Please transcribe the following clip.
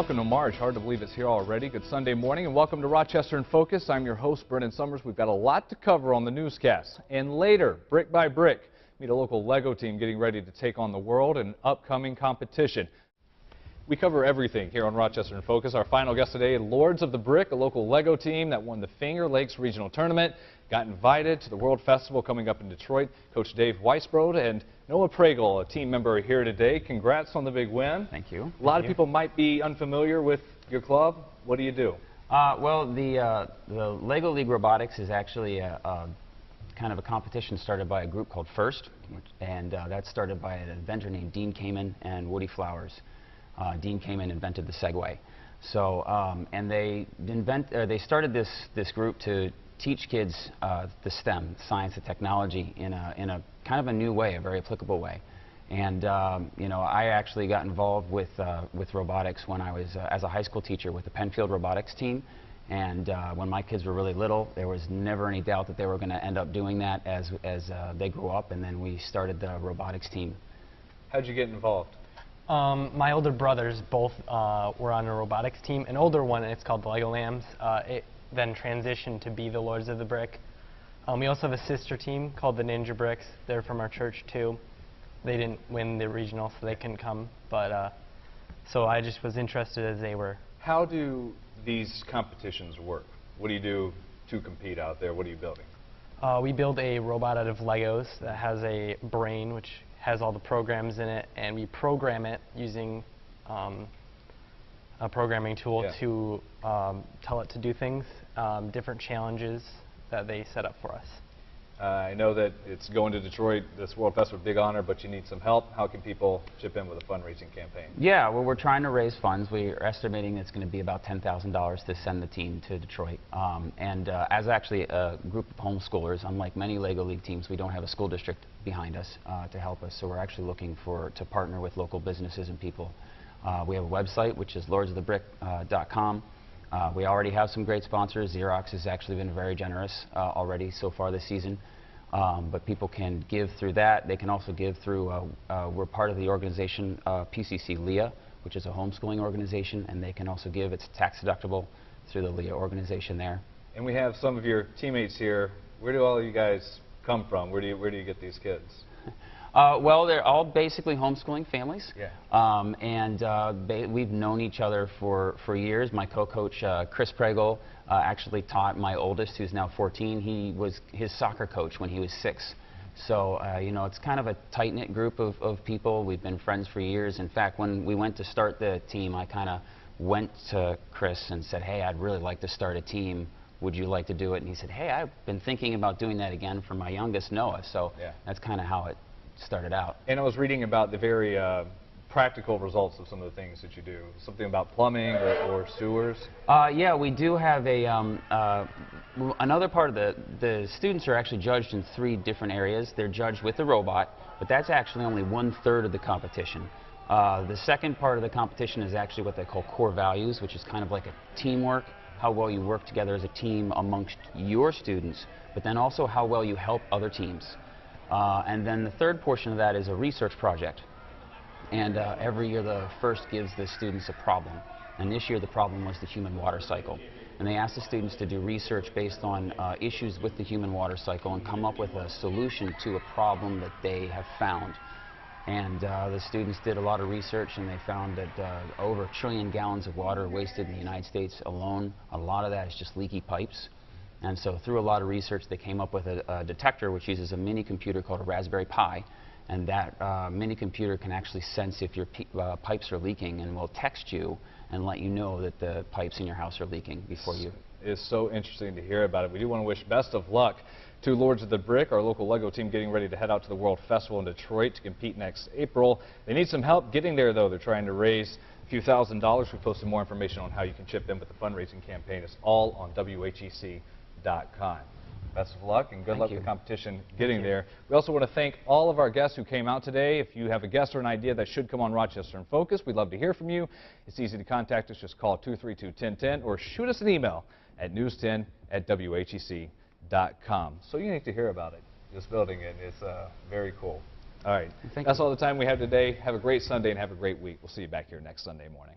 welcome to March. Hard to believe it's here already. Good Sunday morning and welcome to Rochester in Focus. I'm your host, Brennan Summers. We've got a lot to cover on the newscast. And later, brick by brick, meet a local Lego team getting ready to take on the world in an upcoming competition. We cover everything here on Rochester in Focus. Our final guest today, Lords of the Brick, a local Lego team that won the Finger Lakes Regional Tournament, got invited to the World Festival coming up in Detroit. Coach Dave Weisbrod and Noah Pregel, a team member here today. Congrats on the big win. Thank you. A lot of people might be unfamiliar with your club. What do you do? Well, the Lego League Robotics is actually a kind of a competition started by a group called FIRST, and that's started by an inventor named Dean Kamen and Woody Flowers. Dean Kamen invented the Segway. So, and they started this group to teach kids the STEM, science and technology, in a kind of a new way, a very applicable way. And you know, I actually got involved with robotics when I was as a high school teacher with the Penfield robotics team. And when my kids were really little, there was never any doubt that they were going to end up doing that as they grew up. And then we started the robotics team. How'd you get involved? My older brothers both were on a robotics team. An older one, it's called the Lego Lambs. It then transitioned to be the Lords of the Brick. We also have a sister team called the Ninja Bricks. They're from our church too. They didn't win the regional, so they couldn't come. But so I just was interested as they were. How do these competitions work? What do you do to compete out there? What are you building? We build a robot out of Legos that has a brain, which has all the programs in it, and we program it using a programming tool to tell it to do things, different challenges that they set up for us. I know that it's going to Detroit, this World Festival, big honor, but you need some help. How can people chip in with a fundraising campaign? Yeah, well, we're trying to raise funds. We're estimating it's going to be about $10,000 to send the team to Detroit. As actually a group of homeschoolers, unlike many Lego League teams, we don't have a school district behind us to help us. So we're actually looking to partner with local businesses and people. We have a website, which is lordsofthebrick.com. We already have some great sponsors. Xerox has actually been very generous already so far this season. But people can give through that. They can also give through, we're part of the organization PCC LEA, which is a homeschooling organization, and they can also give. It's tax deductible through the LEA organization there. And we have some of your teammates here. Where do all of you guys come from? Where do you get these kids? Well, they're all basically homeschooling families. Yeah. We've known each other for years. My co-coach, Chris Pregel, actually taught my oldest, who's now 14. He was his soccer coach when he was 6. So, you know, it's kind of a tight-knit group of people. We've been friends for years. In fact, when we went to start the team, I kind of went to Chris and said, hey, I'd really like to start a team. Would you like to do it? And he said, hey, I've been thinking about doing that again for my youngest, Noah. So that's kind of how it started out. And I was reading about the very practical results of some of the things that you do. Something about plumbing or sewers. Yeah, we do have a another part of the students are actually judged in 3 different areas. They're judged with the robot, but that's actually only 1/3 of the competition. The second part of the competition is actually what they call core values, which is kind of like a teamwork, how well you work together as a team amongst your students, but then also how well you help other teams. And then the third portion of that is a research project. And every year the first gives the students a problem. And this year the problem was the human water cycle. And they asked the students to do research based on issues with the human water cycle and come up with a solution to a problem that they have found. And the students did a lot of research, and they found that over 1 trillion gallons of water are wasted in the United States alone. A lot of that is just leaky pipes. And so through a lot of research, they came up with a detector which uses a mini computer called a Raspberry Pi. And that mini computer can actually sense if your pipes are leaking and will text you and let you know that the pipes in your house are leaking before you. It's so interesting to hear about it. We do want to wish best of luck to Lords of the Brick, our local Lego team getting ready to head out to the World Festival in Detroit to compete next April. They need some help getting there, though. They're trying to raise a few $1,000s. We posted more information on how you can chip in with the fundraising campaign. It's all on WHEC.com. Best of luck and good luck with the competition getting there. We also want to thank all of our guests who came out today. If you have a guest or an idea that should come on Rochester in Focus, we'd love to hear from you. It's easy to contact us. Just call 232-1010 or shoot us an email at news10@WHEC.com. So you need to hear about it, this building, and it's very cool. All right. That's all the time we have today. Have a great Sunday and have a great week. We'll see you back here next Sunday morning.